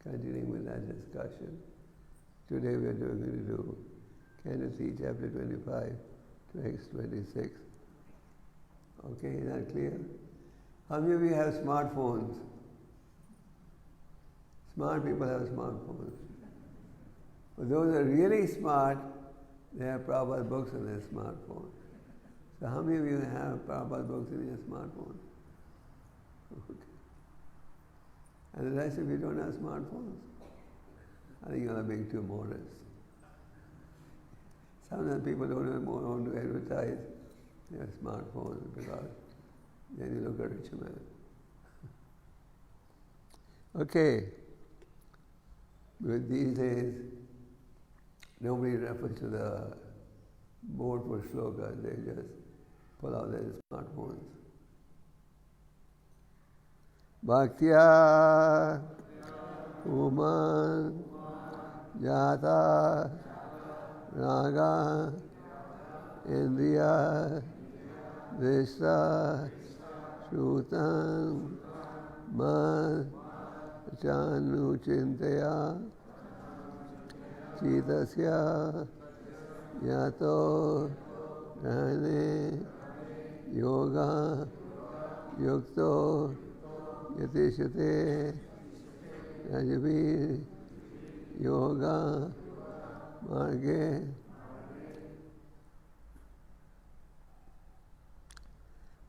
continuing with that discussion. Today we are going to do Canto 3, Chapter 25, text 26. Okay, is that clear? How many of you have smartphones? Smart people have smartphones. But those who are really smart, they have Prabhupada books on their smartphone. So how many of you have Prabhupada books in your smartphone? Okay. And the rest of you don't have smartphones? I think you're being too modest. Sometimes people don't want to advertise their smartphones because then you look a rich man. Okay. But these days, nobody refers to the board for slokas. They just pull out their smartphones. Bhaktya Uman Jata Raga Indriya Vishta Shrutam Mad Chanu Chintaya Chitasya Yato Dhane Yoga Yukto Yatishate Rajabhi Yoga Marge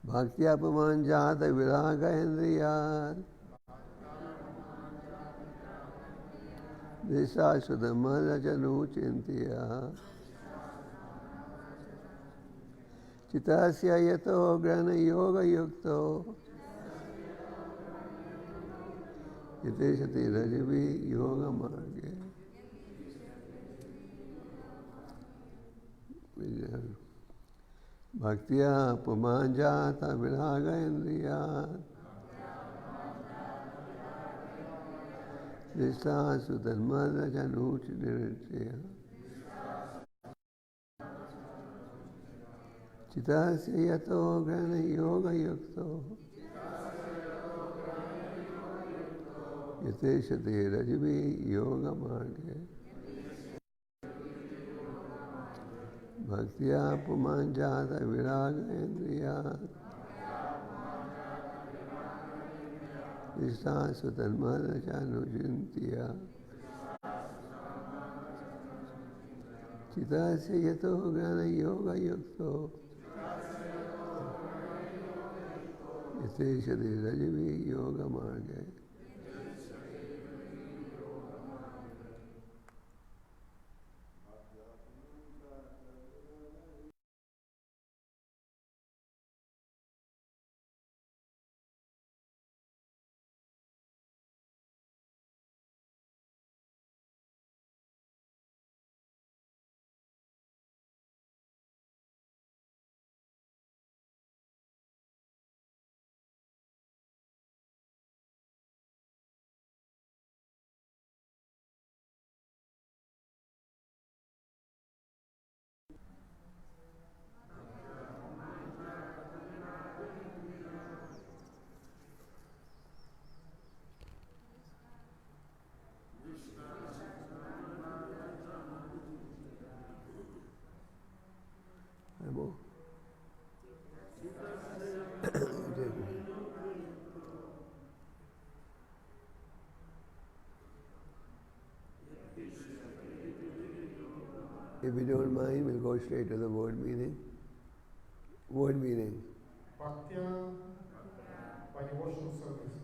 Bhaktya Paman Jata Viraga Indriya Disha Sudhamana Janu Chintiya Chitasya Yato Grana Yoga Yukto Yateshati Rajabhi Yoga Marge. Bhaktya Pumanjata Viraga Indriya Disha Sudhamana Janu Chintiya Chitasya Yato Grana Yoga Yukto Yateshati Rajabhi Yoga Marge Bhaktya Pumanjata Viraga Indriya Disha Sudhamana Janu Chintiya Chitasya Yato Grana Yoga Yukto Yateshati Rajabhi Yoga Marge. If you don't mind, we'll go straight to the word meaning. Word meaning. Bhaktya by devotional service.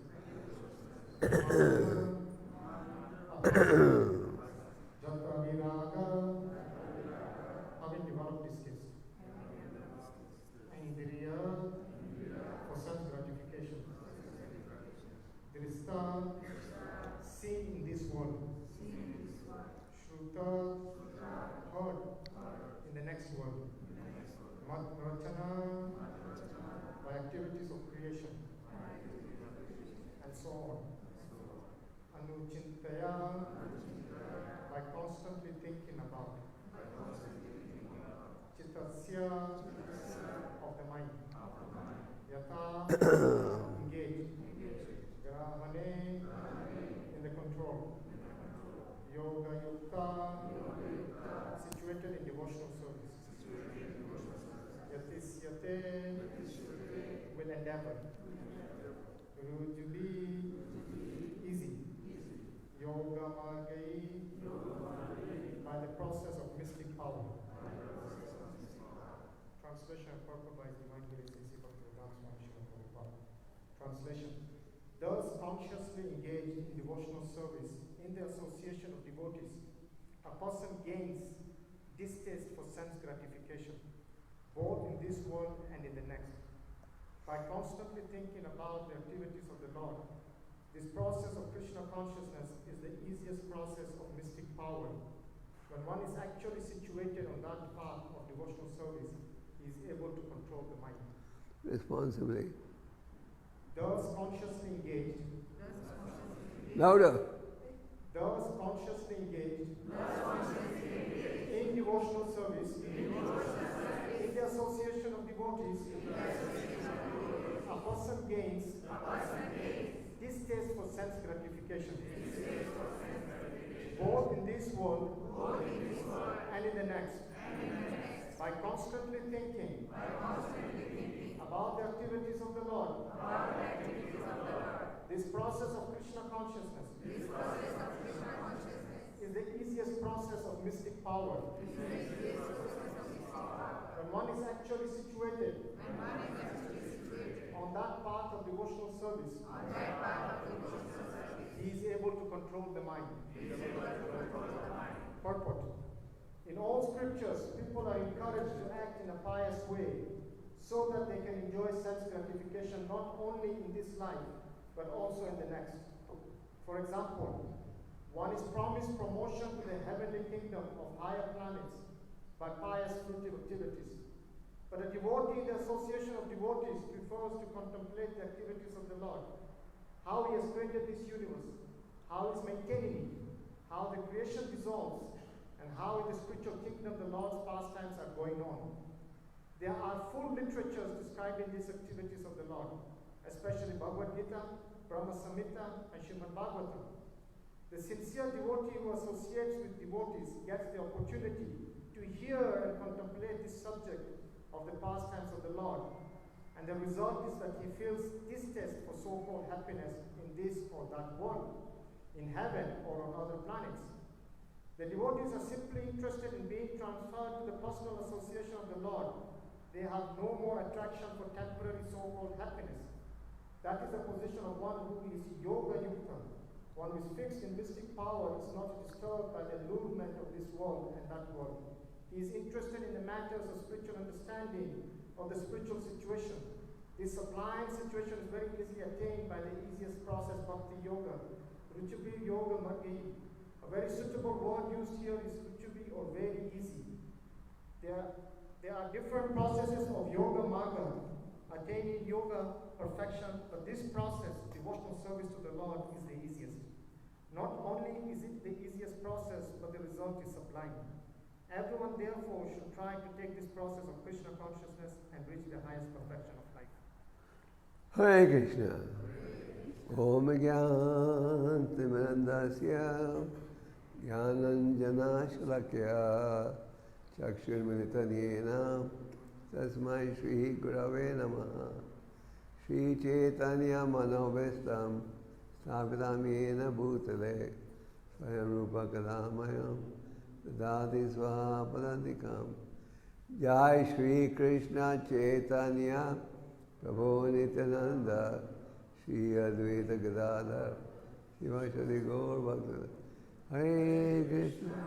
Jata viraga, having developed this taste. Indriya, for sense gratification. Drista, seen in this world. Shruta, heard in the next world. Mad rachana, by activities of creation. And so on. Anuchintaya, by constantly thinking about. Chitasya, of the mind. Yata, engaged. Grahane, in the control. will endeavor to be easy. Yoga Margai by the process of mystic power. Translation purport by Divine Grace Gopal. Translation. Those consciously engaged in devotional service in the association of devotees, a person gains distaste for sense gratification, both in this world and in the next. By constantly thinking about the activities of the Lord, this process of Krishna consciousness is the easiest process of mystic power. When one is actually situated on that path of devotional service, he is able to control the mind. Responsibly. Those consciously engaged. Louder. Those consciously engaged in devotional service, in the association of devotees, a person gains distaste for sense gratification, both in this world and in the next. By constantly thinking about the activities of the Lord, this process of Krishna consciousness is the easiest process of mystic power. When one is actually situated on that path of devotional service, he is able to control the mind. Purport. In all scriptures, people are encouraged to act in a pious way so that they can enjoy sense gratification not only in this life, but also in the next. For example, one is promised promotion to the heavenly kingdom of higher planets by pious fruitive activities. But a devotee in the association of devotees prefers to contemplate the activities of the Lord, how he has created this universe, how he is maintaining it, how the creation dissolves, and how in the spiritual kingdom the Lord's pastimes are going on. There are full literatures describing these activities of the Lord, especially Bhagavad Gita, Brahma Samhita, and Srimad Bhagavatam. The sincere devotee who associates with devotees gets the opportunity to hear and contemplate this subject of the pastimes of the Lord, and the result is that he feels distaste for so-called happiness in this or that world, in heaven or on other planets. The devotees are simply interested in being transferred to the personal association of the Lord. They have no more attraction for temporary so-called happiness. That is the position of one who is yoga yukta. One who is fixed in mystic power is not disturbed by the allurement of this world and that world. He is interested in the matters of spiritual understanding of the spiritual situation. This sublime situation is very easily attained by the easiest process, bhakti yoga, ruchubi yoga margi. A very suitable word used here is ruchubi or very easy. There are different processes of yoga marga, attaining yoga perfection, but this process, devotional service to the Lord, is the easiest. Not only is it the easiest process, but the result is sublime. Everyone therefore should try to take this process of Krishna consciousness and reach the highest perfection of life. Hare Krishna. Om Gyantimirandasya Gyananjana Shalakya Chakshurmilitanena Tasmai Shri Gurave Namaha Shri Chaitanya Manobestam Sthapitam Yena Bhutale Swayam Rupa Kadamayam Dadati Swaha Padantikam Jai Shri Krishna Chaitanya Prabhu Nityananda Shri Advaita Gadadhar Shivashadi Gaur Bhakta Hare Krishna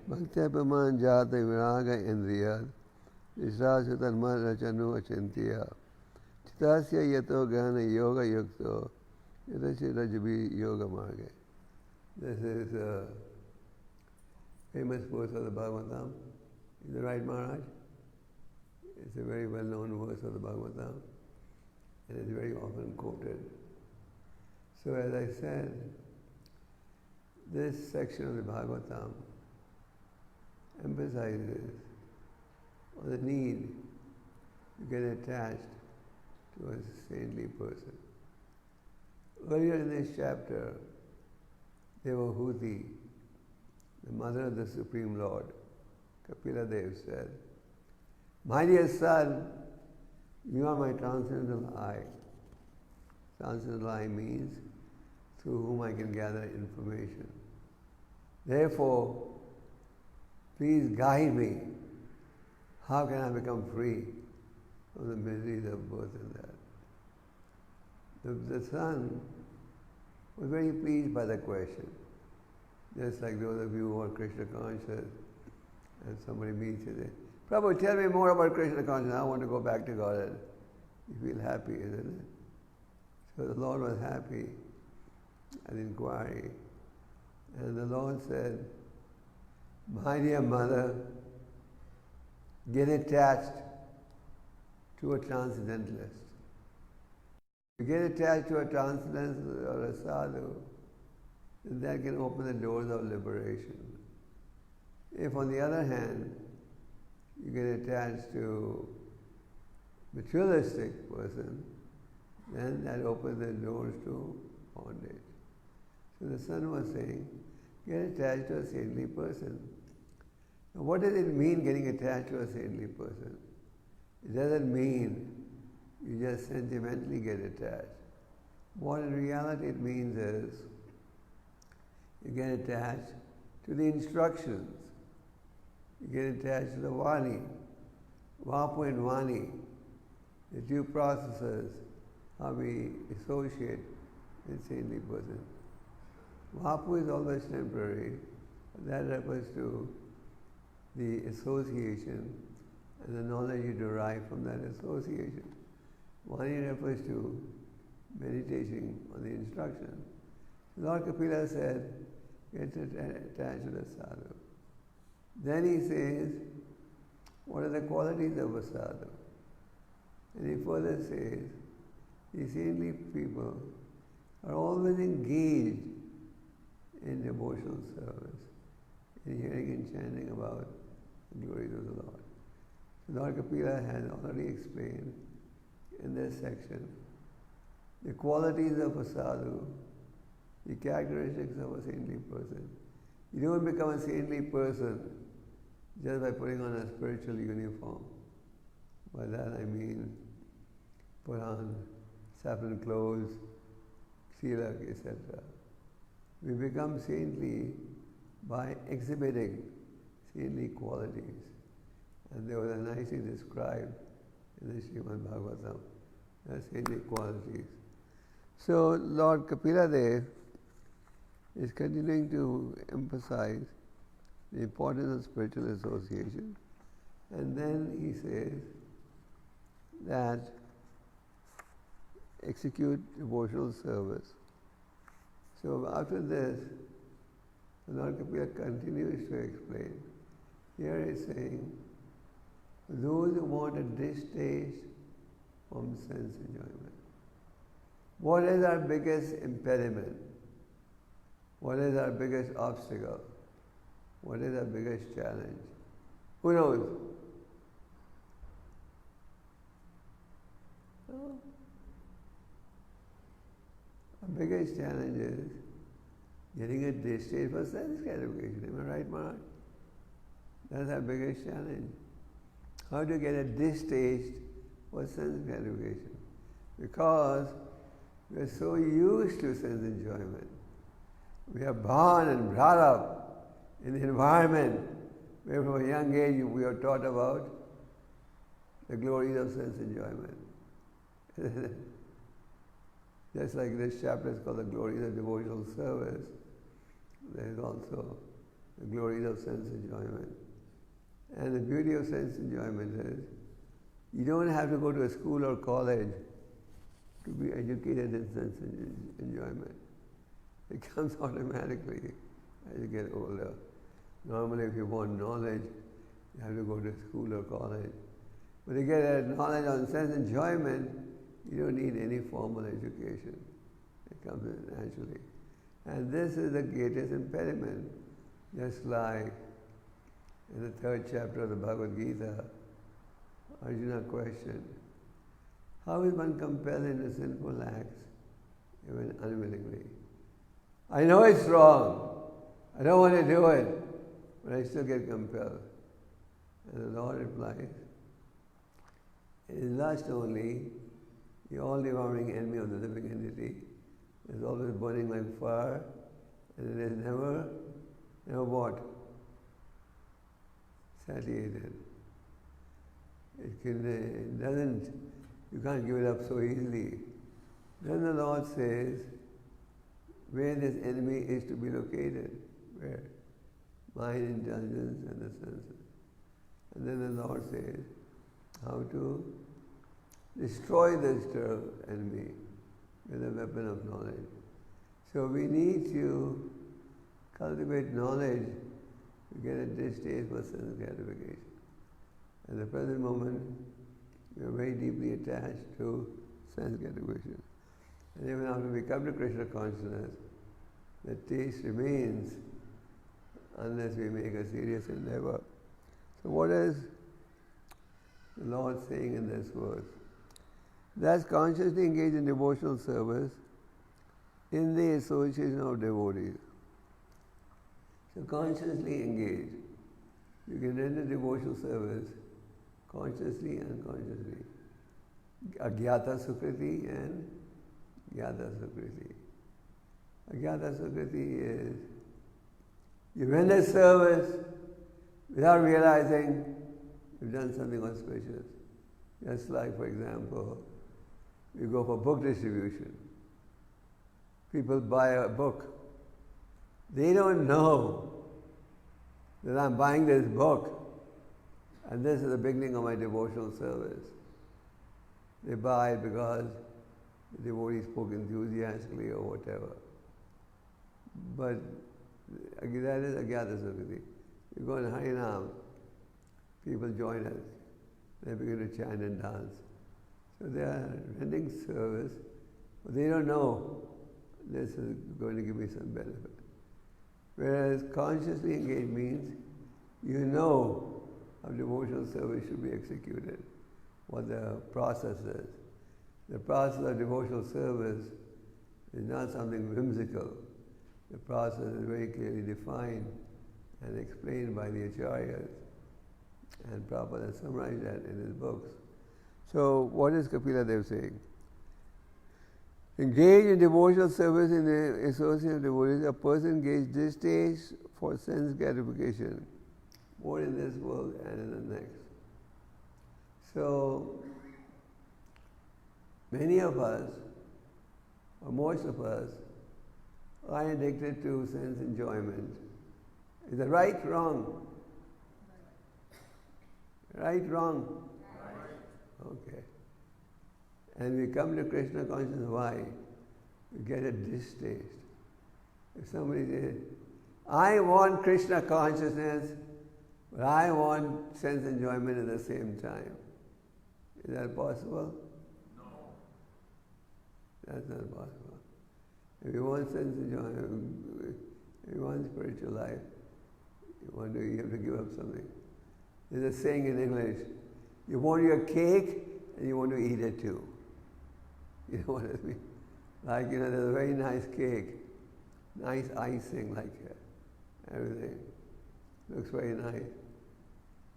Bhakti Paman Jata Viraga Indriya Visrasa Tanma Rachanu Achintya Chitasya Yato Gana Yoga Yukto Yatashi Rajabi Yoga Marga. This is a famous verse of the Bhagavatam. Is that right, Maharaj? It's a very well-known verse of the Bhagavatam, and it's very often quoted. So as I said, this section of the Bhagavatam emphasizes on the need to get attached to a saintly person. Earlier in this chapter, Devahuti, the mother of the Supreme Lord, Kapila Dev said, "My dear son, you are my transcendental eye." Transcendental eye means through whom I can gather information. Therefore, please guide me. How can I become free from the miseries of birth and death? The son was very pleased by the question. Just like those of you who are Krishna conscious, and somebody meets you, say, "Prabhu, tell me more about Krishna consciousness. I want to go back to Godhead." You feel happy, isn't it? So the Lord was happy at the inquiry. And the Lord said, "My dear mother, get attached to a transcendentalist. You get attached to a transcendentalist or a sadhu, then that can open the doors of liberation. If on the other hand, you get attached to a materialistic person, then that opens the doors to bondage." So the son was saying, get attached to a saintly person. Now, what does it mean getting attached to a saintly person? It doesn't mean you just sentimentally get attached. What in reality it means is you get attached to the instructions. You get attached to the Vani, Vapu and Vani, the two processes how we associate with saintly person. Vapu is always temporary. That refers to the association and the knowledge you derive from that association. Vani refers to meditation on the instruction. Lord Kapila said, get attached to the sadhu. Then he says, what are the qualities of a sadhu? And he further says, these saintly people are always engaged in devotional service, in hearing and chanting about the glories of the Lord. So Lord Kapila has already explained in this section the qualities of a sadhu, the characteristics of a saintly person. You don't become a saintly person just by putting on a spiritual uniform. By that I mean put on saffron clothes, silak, etc. We become saintly by exhibiting saintly qualities. And they were nicely described in the Srimad Bhagavatam, the saintly qualities. So Lord Kapila Dev is continuing to emphasize the importance of spiritual association. And then he says that execute devotional service. So after this, Lord Kapila continues to explain. Here he's saying, those who want a distaste from sense enjoyment. What is our biggest impediment? What is our biggest obstacle? What is our biggest challenge? Who knows? Oh. Our biggest challenge is getting a distaste for sense gratification. Am I right, Maharaj? That's our biggest challenge. How to get a distaste for sense gratification? Because we are so used to sense enjoyment. We are born and brought up in the environment where from a young age we are taught about the glories of sense enjoyment. Just like this chapter is called the glories of devotional service, there is also the glories of sense enjoyment. And the beauty of sense enjoyment is you don't have to go to a school or college to be educated in sense enjoyment. It comes automatically as you get older. Normally if you want knowledge, you have to go to school or college. But to get knowledge on sense enjoyment, you don't need any formal education. It comes naturally. And this is the greatest impediment. Just like in the 3rd chapter of the Bhagavad Gita, Arjuna questioned, how is one compelled into sinful acts, even unwillingly? I know it's wrong. I don't want to do it, but I still get compelled. And the Lord replies, it is lust only, the all-devouring enemy of the living entity. It is always burning like fire, and it is never what? Satiated. It doesn't, you can't give it up so easily. Then the Lord says, where this enemy is to be located, where? Mind, intelligence, and the senses. And then the Lord says, how to destroy this enemy with a weapon of knowledge. So we need to cultivate knowledge to get a distaste for sense gratification. At the present moment, we are very deeply attached to sense gratification. And even after we come to Krishna consciousness, the taste remains unless we make a serious endeavor. So what is the Lord saying in this verse? Thus consciously engage in devotional service in the association of devotees. So consciously engage. You can render devotional service consciously and unconsciously. Agyata Sukriti and Gyata Sukriti. Agyata Sukriti is you render service without realizing you've done something auspicious. Just like, for example, you go for book distribution. People buy a book. They don't know that I'm buying this book and this is the beginning of my devotional service. They buy it because the devotee spoke enthusiastically or whatever. But that is Agyata Sukriti. You go in Harinam, people join us. They begin to chant and dance. So they are rendering service, but they don't know this is going to give me some benefit. Whereas consciously engaged means you know how devotional service should be executed, what the process is. The process of devotional service is not something whimsical. The process is very clearly defined and explained by the Acharyas. And Prabhupada has summarized that in his books. So what is Kapila Dev saying? Engage in devotional service in the association of devotees, a person engaged distaste for sense gratification, more in this world and in the next. So many of us, or most of us, are addicted to sense enjoyment. Is it right, wrong? Right, wrong? Right. Okay. And we come to Krishna consciousness, why? We get a distaste. If somebody says, I want Krishna consciousness, but I want sense enjoyment at the same time. Is that possible? No. That's not possible. If you want sense enjoyment, if you want spiritual life, you have to give up something. There's a saying in English, you want your cake and you want to eat it too. You know what I mean? Like, there's a very nice cake, nice icing, like everything. Looks very nice.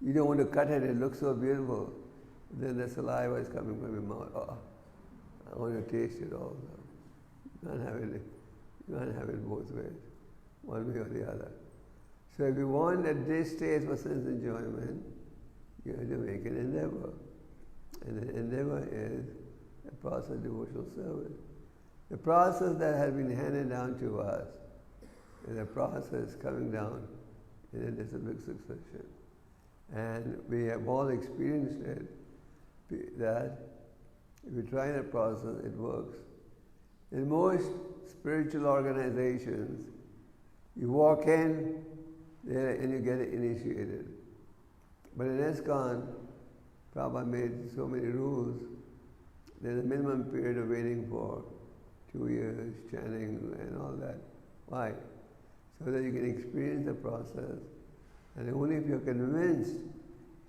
You don't want to cut it, it looks so beautiful. Then the saliva is coming from your mouth. Oh, I want to taste it all. You can't have it both ways, one way or the other. So if you want a distaste for sense enjoyment, you have to make an endeavor. And the endeavor is a process of devotional service. The process that has been handed down to us is a process coming down in a disciplic succession. And we have all experienced it, that if you try that process, it works. In most spiritual organizations, you walk in there and you get initiated. But in ISKCON, Prabhupada made so many rules. There's a minimum period of waiting for 2 years, chanting and all that. Why? So that you can experience the process. And only if you're convinced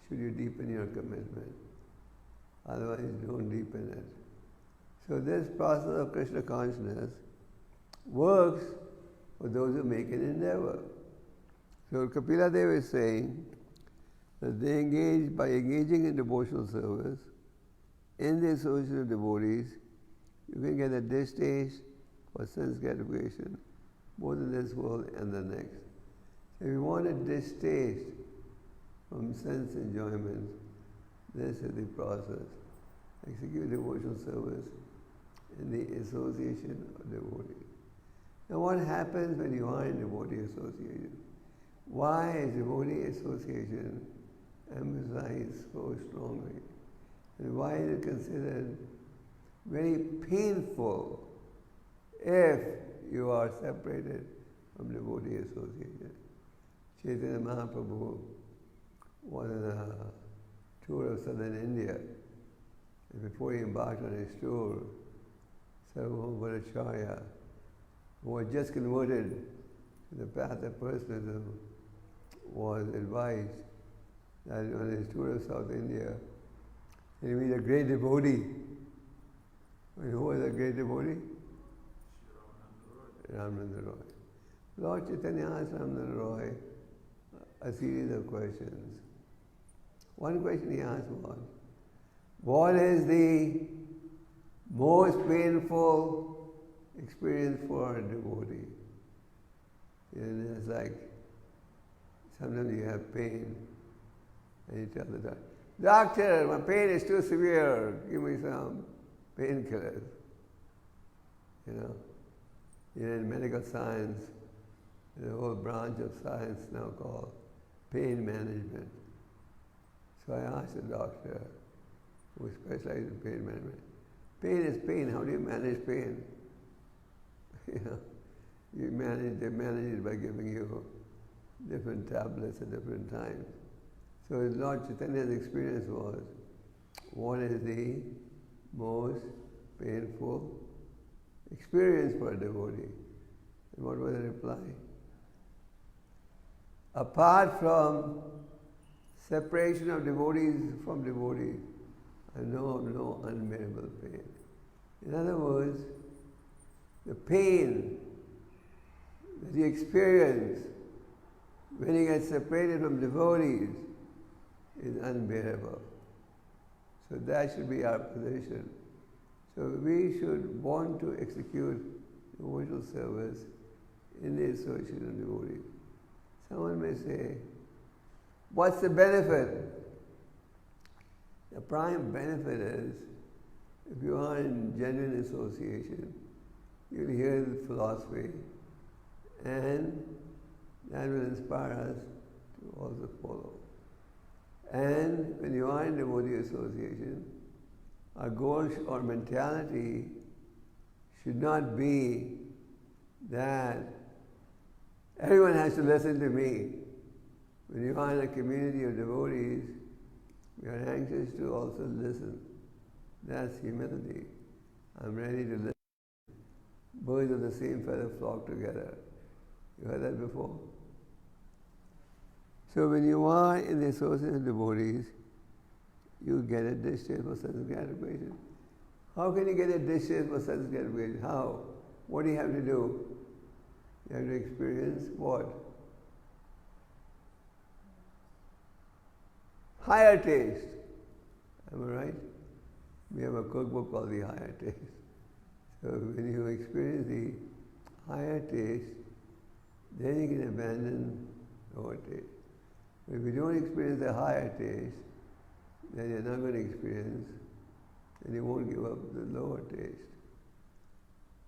should you deepen your commitment. Otherwise, don't deepen it. So this process of Krishna consciousness works for those who make an endeavor. So Kapila Dev is saying that they engage, by engaging in devotional service, in the association of devotees, you can get a distaste for sense gratification, both in this world and the next. If you want a distaste from sense enjoyment, this is the process. Execute devotional service in the association of devotees. Now what happens when you are in devotee association? Why is devotee association emphasized so strongly? And why is it considered very painful if you are separated from devotee association? Chaitanya Mahaprabhu was on a tour of southern India, and before he embarked on his tour, Sarvabhaumacharya, who had just converted to the path of personalism, was advised that on his tour of South India, he meet a great devotee. And who was a great devotee? Ramananda Roy. Lord Chaitanya asked Ramananda Roy a series of questions. One question he asked was, what is the most painful experience for a devotee? And it's like, sometimes you have pain, and you tell the doctor, "Doctor, my pain is too severe. Give me some painkillers." You know, in medical science, there's a whole branch of science now called pain management. So I asked the doctor, who specializes in pain management, pain is pain. How do you manage pain? You know, they manage it by giving you different tablets at different times. So Lord Chaitanya's experience was, what is the most painful experience for a devotee? And what was the reply? Apart from separation of devotees from devotees, I know of no unbearable pain. In other words, the pain that you experience when you get separated from devotees is unbearable. So that should be our position. So we should want to execute devotional service in the association of devotees. Someone may say, what's the benefit? The prime benefit is, if you are in genuine association, you'll hear the philosophy, and that will inspire us to also follow. And when you are in devotee association, our goal or mentality should not be that everyone has to listen to me. When you are in a community of devotees, we are anxious to also listen. That's humility. I'm ready to listen. Birds of the same feather flock together. You heard that before? So when you are in the association of devotees, you get a distaste for sense gratification. How can you get a distaste for sense gratification? How? What do you have to do? You have to experience what? Higher taste. Am I right? We have a cookbook called the Higher Taste. So when you experience the higher taste, then you can abandon lower taste. But if you don't experience the higher taste, then you're not going to experience, and you won't give up the lower taste.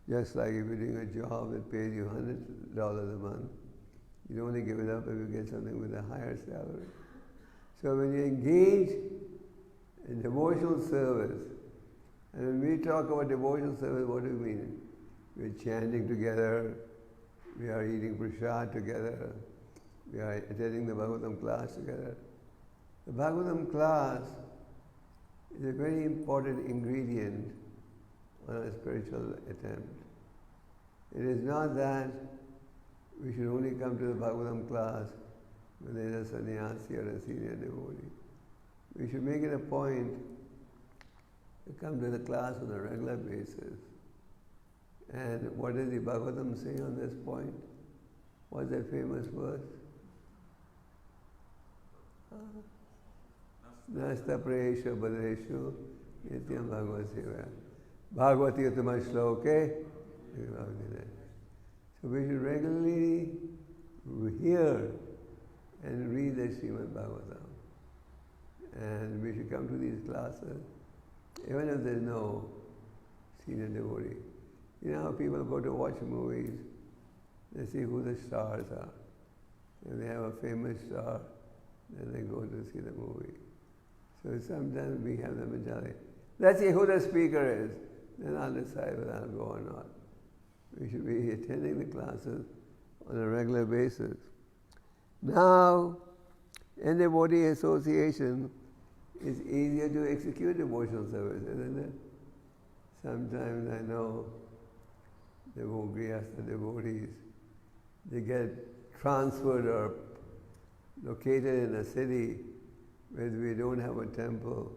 Just like if you're doing a job that pays you $100 a month, you only give it up if you get something with a higher salary. So when you engage in devotional service, and when we talk about devotional service, what do we mean? We're chanting together, we are eating prasad together, we are attending the Bhagavatam class together. The Bhagavatam class is a very important ingredient on a spiritual attempt. It is not that we should only come to the Bhagavatam class when there is a sannyasi or a senior devotee. We should make it a point to come to the class on a regular basis. And what does the Bhagavatam say on this point? What's that famous verse? Nasta prayesha badreshu nityam bhagavad seva. Bhagavati uttama shloke. So we should regularly hear and read the Srimad Bhagavatam. And we should come to these classes, even if there's no senior devotee. You know how people go to watch movies, they see who the stars are. If they have a famous star, then they go to see the movie. So sometimes we have the mentality, let's see who the speaker is, then I'll decide whether I'll go or not. We should be attending the classes on a regular basis. Now, in devotee association, it's easier to execute devotional service, isn't it? Sometimes I know the devotees, they get transferred or located in a city where we don't have a temple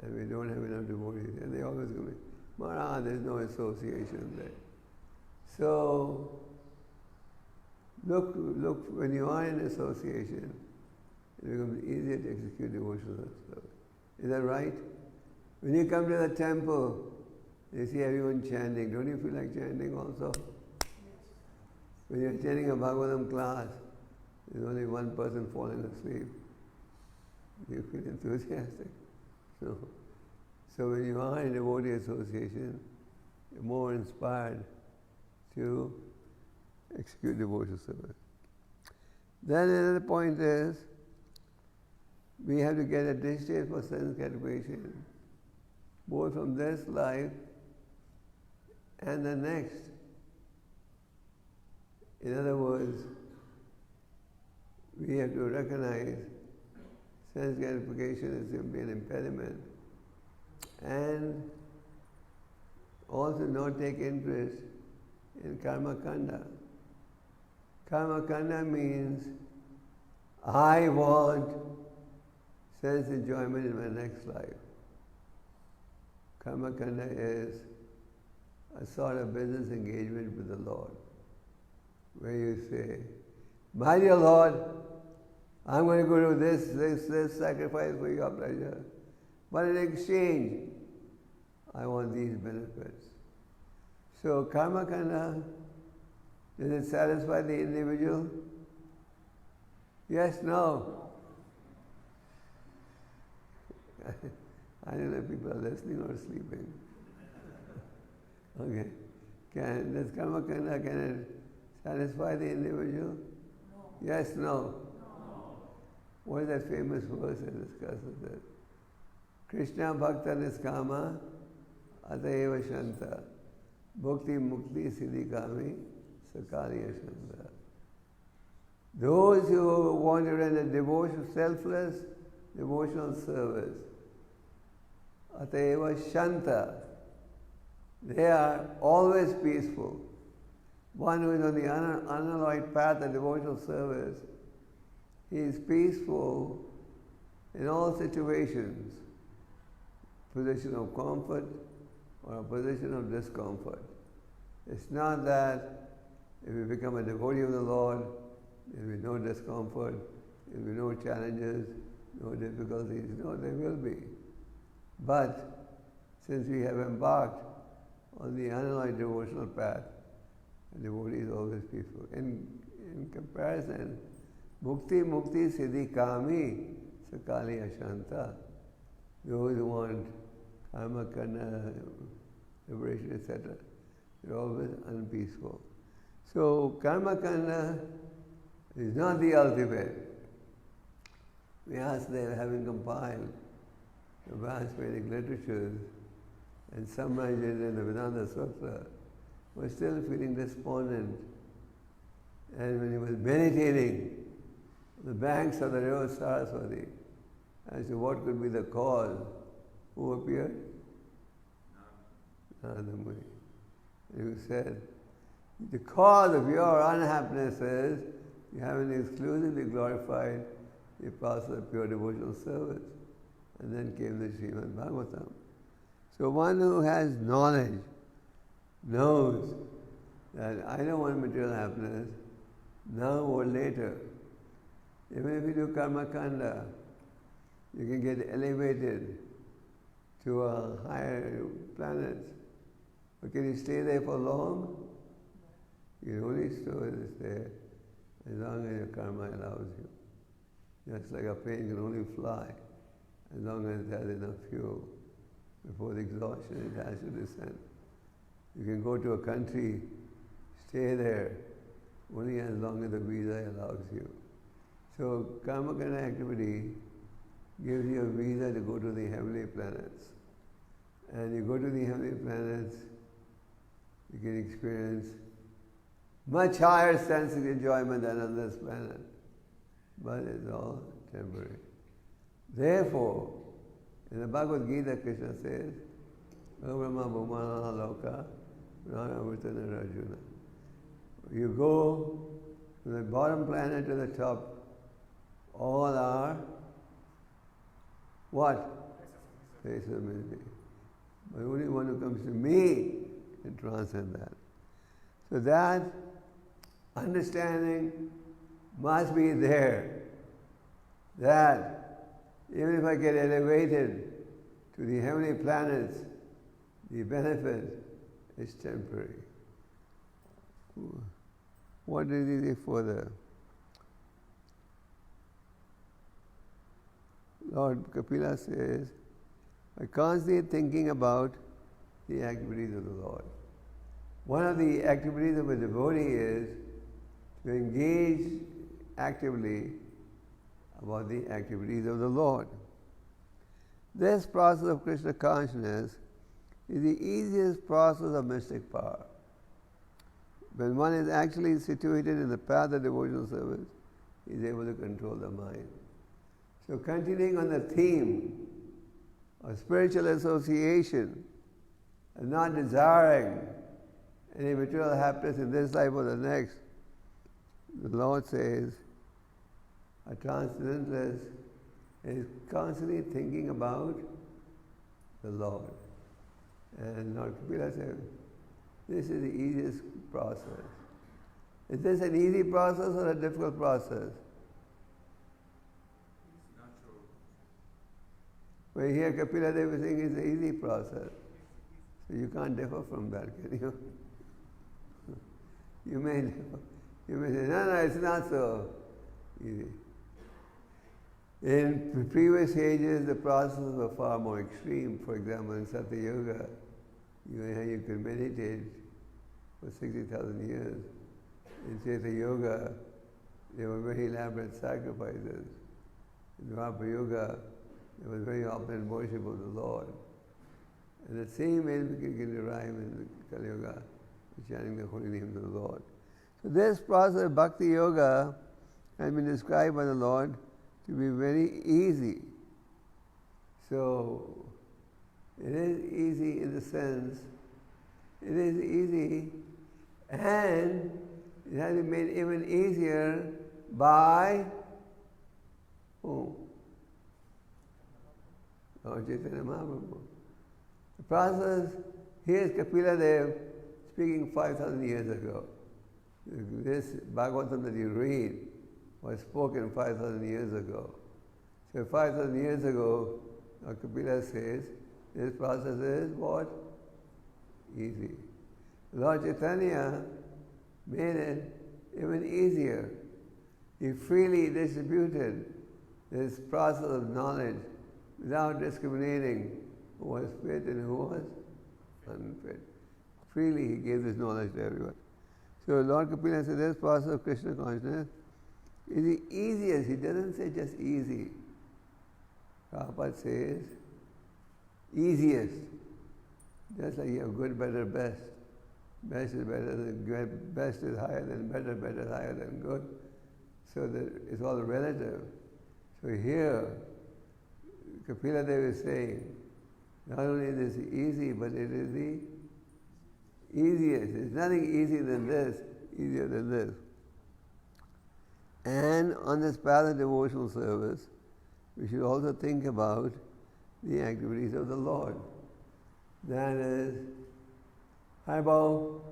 and we don't have enough devotees. And they always go, Maharaj, there's no association there. So, look, when you are in association, it becomes easier to execute devotional stuff. Is that right? When you come to the temple, you see everyone chanting. Don't you feel like chanting also? When you're attending a Bhagavatam class, there's only one person falling asleep. Do you feel enthusiastic? No. So when you are in devotee association, you're more inspired to execute devotional service. Then another point is, we have to get a distaste for sense gratification, both from this life and the next. In other words, we have to recognize sense gratification is simply an impediment, and also not take interest in karma kanda. Karma kanda means I want sense enjoyment in my next life. Karma kanda is a sort of business engagement with the Lord, where you say, my dear Lord, I'm going to go do this sacrifice for your pleasure, but in exchange, I want these benefits. So karma kanda, does it satisfy the individual? Yes, no. I don't know if people are listening or sleeping. Okay. Does karma kanda, can it satisfy the individual? No. Yes, no. No. What is that famous verse that discusses it? Krishna bhakta niskama atayeva shanta bhukti mukti siddhi kami sakaliya shanta. Those who want to render devotion, selfless devotional service, atayeva shanta, they are always peaceful. One who is on the unalloyed path of devotional service, he is peaceful in all situations, position of comfort or a position of discomfort. It's not that if you become a devotee of the Lord, there will be no discomfort, there will be no challenges, no difficulties. No, there will be. But since we have embarked on the unalloyed devotional path, the devotee is always peaceful. In comparison, mukti siddhi kami sakali ashanta. Those who want karma kanda, liberation, etc., they're always unpeaceful. So karma kanda is not the ultimate. Vyasadeva, having compiled the vast Vedic literatures and summarized it in the Vedanta Sutra, was still feeling despondent. And when he was meditating on the banks of the river Saraswati as to what could be the cause, who appeared? Narada Muni. And he said, the cause of your unhappiness is you haven't exclusively glorified the path of pure devotional service. And then came the Srimad Bhagavatam. So one who has knowledge knows that I don't want material happiness, now or later. Even if you do karma kanda, you can get elevated to a higher planet. But can you stay there for long? You can only stay as long as your karma allows you. Just like a plane can only fly as long as it has enough fuel. Before the exhaustion, it has to descend. You can go to a country, stay there, only as long as the visa allows you. So karma kanda activity gives you a visa to go to the heavenly planets. And you go to the heavenly planets, you can experience much higher sense of enjoyment than on this planet. But it's all temporary. Therefore, in the Bhagavad Gita, Krishna says, Brahma Bhumana Loka Prana Vartana Arjuna. You go from the bottom planet to the top, all are what? Places of misery. But only one who comes to me can transcend that. So that understanding must be there. That even if I get elevated to the heavenly planets, the benefit is temporary. What did he say further? Lord Kapila says, by constantly thinking about the activities of the Lord. One of the activities of a devotee is to engage actively about the activities of the Lord. This process of Krishna consciousness is the easiest process of mystic power. When one is actually situated in the path of devotional service, he is able to control the mind. So continuing on the theme of spiritual association and not desiring any material happiness in this life or the next, the Lord says, a transcendentalist is constantly thinking about the Lord. And Lord Kapila said, this is the easiest process. Is this an easy process or a difficult process? It's natural. Well, here Kapila Deva is saying it's an easy process. So you can't differ from that, can you? You may say, no, it's not so easy. In previous ages, the processes were far more extreme. For example, in Satya Yoga, you could meditate for 60,000 years. In Satya Yoga, there were very elaborate sacrifices. In Dwapara Yoga, there was very open worship of the Lord. And the same way we can derive in Kali Yoga, chanting the holy names of the Lord. So this process of Bhakti Yoga has been described by the Lord to be very easy. So it is easy in the sense, it is easy, and it has been made even easier by whom? Lord Chaitanya Mahaprabhu. The process, here is Kapila Deva speaking 5,000 years ago. This Bhagavatam that you read was spoken 5,000 years ago. So 5,000 years ago, Kapila says, this process is what? Easy. Lord Chaitanya made it even easier. He freely distributed this process of knowledge without discriminating who was fit and who was unfit. Freely he gave this knowledge to everyone. So Lord Kapila said this process of Krishna consciousness is the easiest. He doesn't say just easy. Prabhupada says easiest. Just like you have good, better, best. Best is better than good, best is higher than better, better is higher than good. So that it's all relative. So here, Kapila Deva is saying, not only is this easy, but it is the easiest. There's nothing easier than this, easier than this. And on this path of devotional service, we should also think about the activities of the Lord. That is, hi Bo,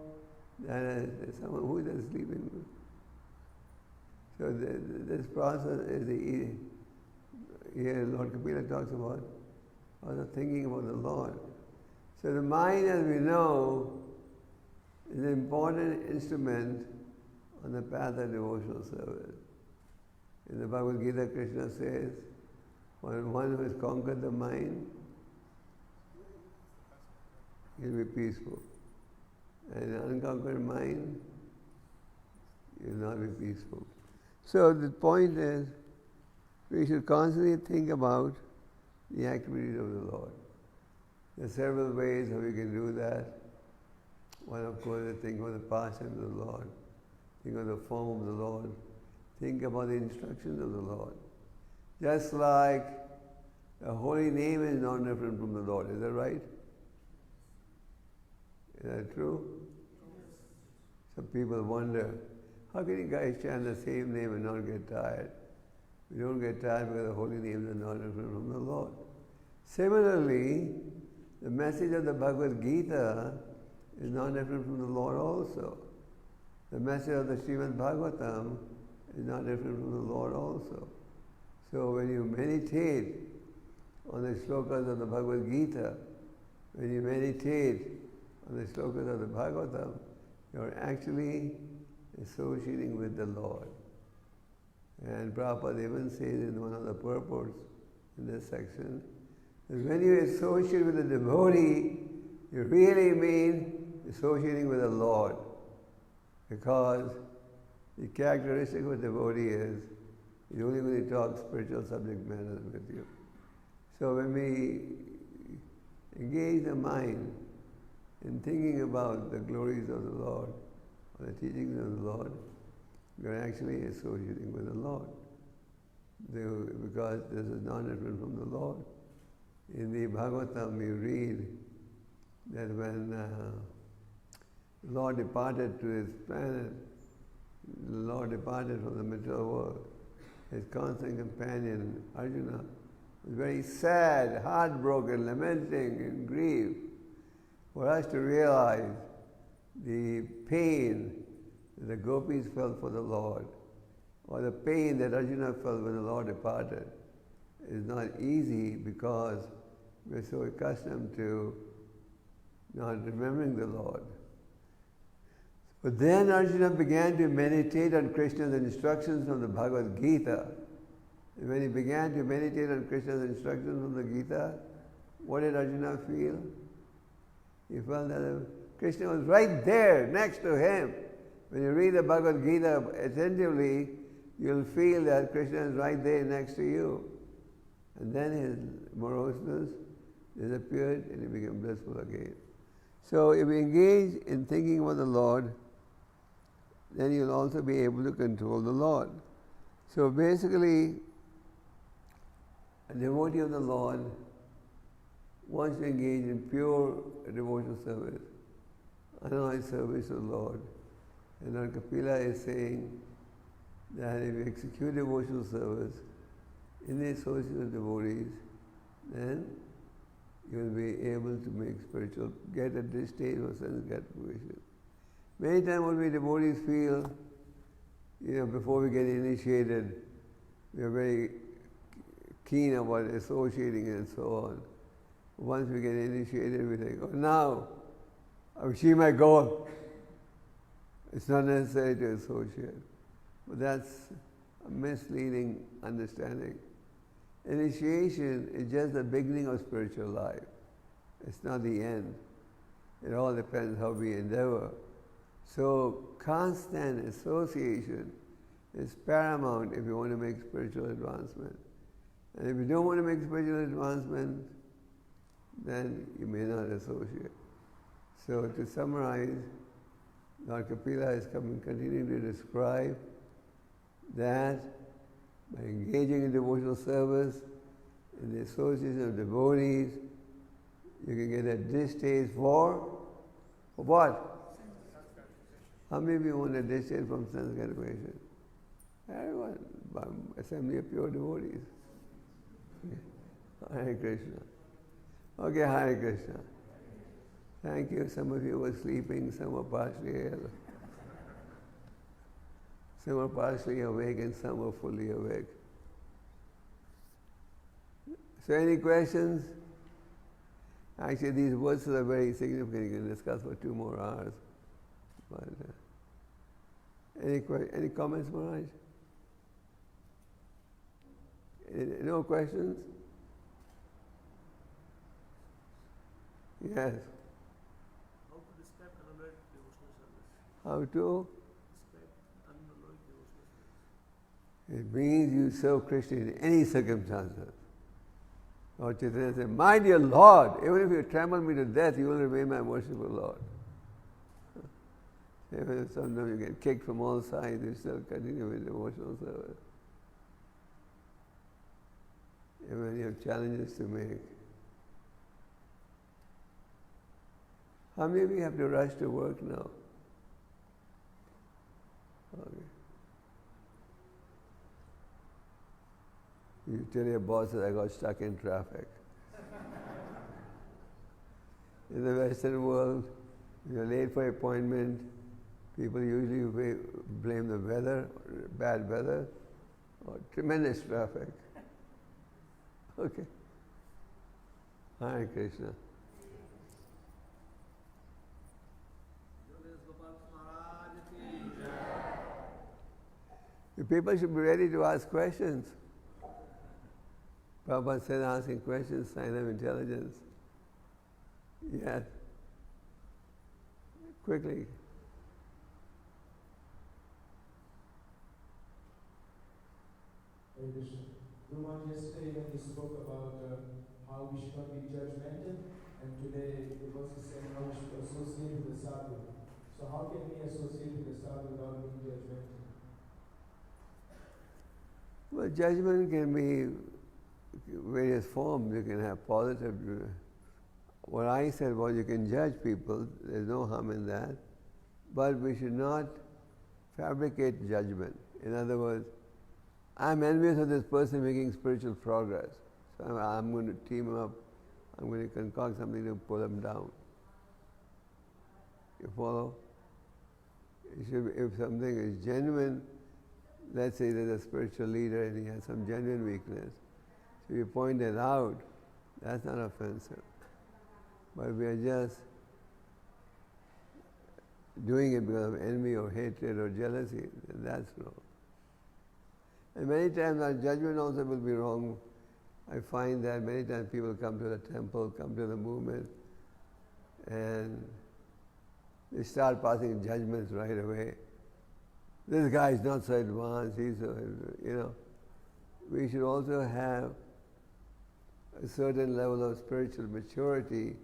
that is someone who is sleeping. So this process is here Lord Kapila talks about also thinking about the Lord. So the mind, as we know, is an important instrument on the path of devotional service. In the Bhagavad Gita, Krishna says, when one who has conquered the mind, he'll be peaceful. And an unconquered mind, you'll not be peaceful. So the point is, we should constantly think about the activities of the Lord. There are several ways how we can do that. One, of course, is think of the passion of the Lord, think of the form of the Lord, think about the instructions of the Lord. Just like the holy name is not different from the Lord, is that right? Is that true? Some people wonder, how can you guys chant the same name and not get tired? We don't get tired because the holy names are not different from the Lord. Similarly, the message of the Bhagavad Gita is not different from the Lord also. The message of the Srimad Bhagavatam is not different from the Lord also. So when you meditate on the slokas of the Bhagavad Gita, when you meditate on the slokas of the Bhagavatam, you're actually associating with the Lord. And Prabhupada even says in one of the purports in this section, that when you associate with the devotee, you really mean associating with the Lord. Because the characteristic of a devotee is he's only going to talk spiritual subject matters with you. So when we engage the mind in thinking about the glories of the Lord, or the teachings of the Lord, you're actually associating with the Lord. Because this is not different from the Lord. In the Bhagavatam you read that when the Lord departed to his planet, the Lord departed from the material world, his constant companion Arjuna was very sad, heartbroken, lamenting in grief. For us to realize the pain that the gopis felt for the Lord, or the pain that Arjuna felt when the Lord departed, is not easy because we're so accustomed to not remembering the Lord. But then Arjuna began to meditate on Krishna's instructions from the Bhagavad Gita. And when he began to meditate on Krishna's instructions from the Gita, what did Arjuna feel? He felt that Krishna was right there next to him. When you read the Bhagavad Gita attentively, you'll feel that Krishna is right there next to you. And then his moroseness disappeared and he became blissful again. So if we engage in thinking about the Lord, then you'll also be able to control the Lord. So basically, a devotee of the Lord wants to engage in pure devotional service, unalloyed service to the Lord. And Lord Kapila is saying that if you execute devotional service in the association of devotees, then you'll be able to get a distaste for sense gratification. Many times when we devotees feel, before we get initiated, we are very keen about associating and so on. Once we get initiated, we think, oh, now I've achieved my goal. It's not necessary to associate. But that's a misleading understanding. Initiation is just the beginning of spiritual life. It's not the end. It all depends how we endeavor. So constant association is paramount if you want to make spiritual advancement. And if you don't want to make spiritual advancement, then you may not associate. So to summarize, Lord Kapila is continuing to describe that by engaging in devotional service, in the association of devotees, you can get a distaste for what? How many of you want a distaste from sense gratification? Everyone, assembly of pure devotees. Hare Krishna. Okay, Hare Krishna. Thank you. Some of you were sleeping, some were partially ill. Some were partially awake and some were fully awake. So any questions? Actually, these verses are very significant. You can discuss for 2 more hours. But, any comments, Maharaj? No questions? Yes. How to describe unalloyed devotional service? How to? Describe unalloyed devotional service. It means you serve Krishna in any circumstances. Lord Chaitanya said, "My dear Lord, even if you trample me to death, you will remain my worshipful Lord." Even if sometimes you get kicked from all sides, you still continue with devotional service. Even when you have challenges to make. How many of you have to rush to work now? Okay. You tell your boss that I got stuck in traffic. In the Western world, if you're late for an appointment, people usually blame the weather, bad weather, or tremendous traffic. Okay. Hare Krishna. Gopal Maharaj ki jai. The people should be ready to ask questions. Prabhupada said asking questions, sign of intelligence. Yes. Quickly. Hare Krishna. Guru Maharaj, yesterday when you spoke about how we should not be judgmental, and today the verse is saying how we should associate with the sadhu. So how can we associate with the sadhu without being judgmental? Well, judgment can be various forms. You can have positive. What I said was you can judge people. There's no harm in that. But we should not fabricate judgment. In other words, I'm envious of this person making spiritual progress. So I'm going to team him up. I'm going to concoct something to pull him down. You follow? It should be, if something is genuine, let's say there's a spiritual leader and he has some genuine weakness. So you point it out, that's not offensive. But we are just doing it because of envy or hatred or jealousy, then that's wrong. And many times our judgment also will be wrong. I find that many times people come to the temple, come to the movement, and they start passing judgments right away. This guy is not so advanced, he's so, We should also have a certain level of spiritual maturity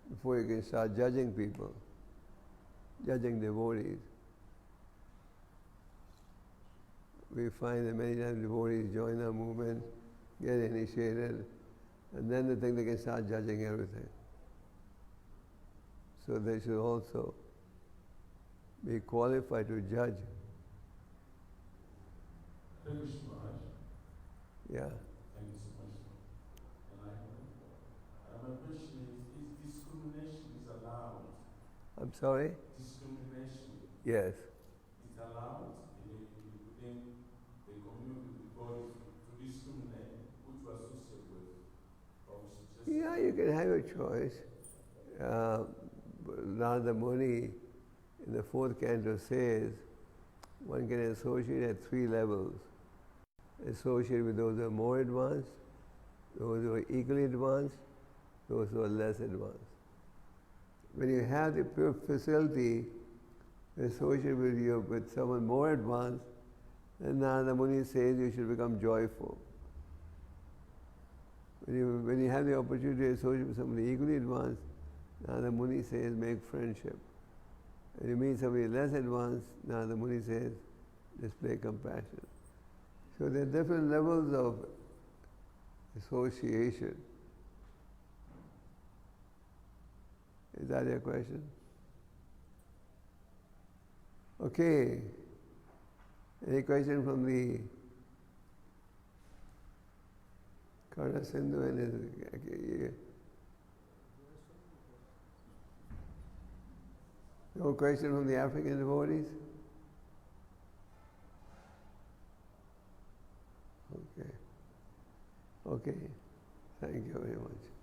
before you can start judging people, judging devotees. We find that many times devotees join our movement, get initiated, and then they think they can start judging everything. So they should also be qualified to judge. Hare Krishna Maharaj. Yeah. Thank you so much for enlightenment. My question is discrimination is allowed? I'm sorry? Discrimination Yes. is allowed within the community because to discriminate who to associate with? Or we should just Yeah, you can have a choice. Narada Muni in the 4th canto says one can associate at 3 levels. Associate with those who are more advanced, those who are equally advanced, those who are less advanced. When you have the pure facility to associate with someone more advanced, then Narada Muni says you should become joyful. When you have the opportunity to associate with somebody equally advanced, Narada Muni says make friendship. When you meet somebody less advanced, Narada Muni says display compassion. So there are different levels of association. Is that your question? Okay. Any question from the Karna Sindhu and his... No question from the African devotees? Okay. Okay. Thank you very much.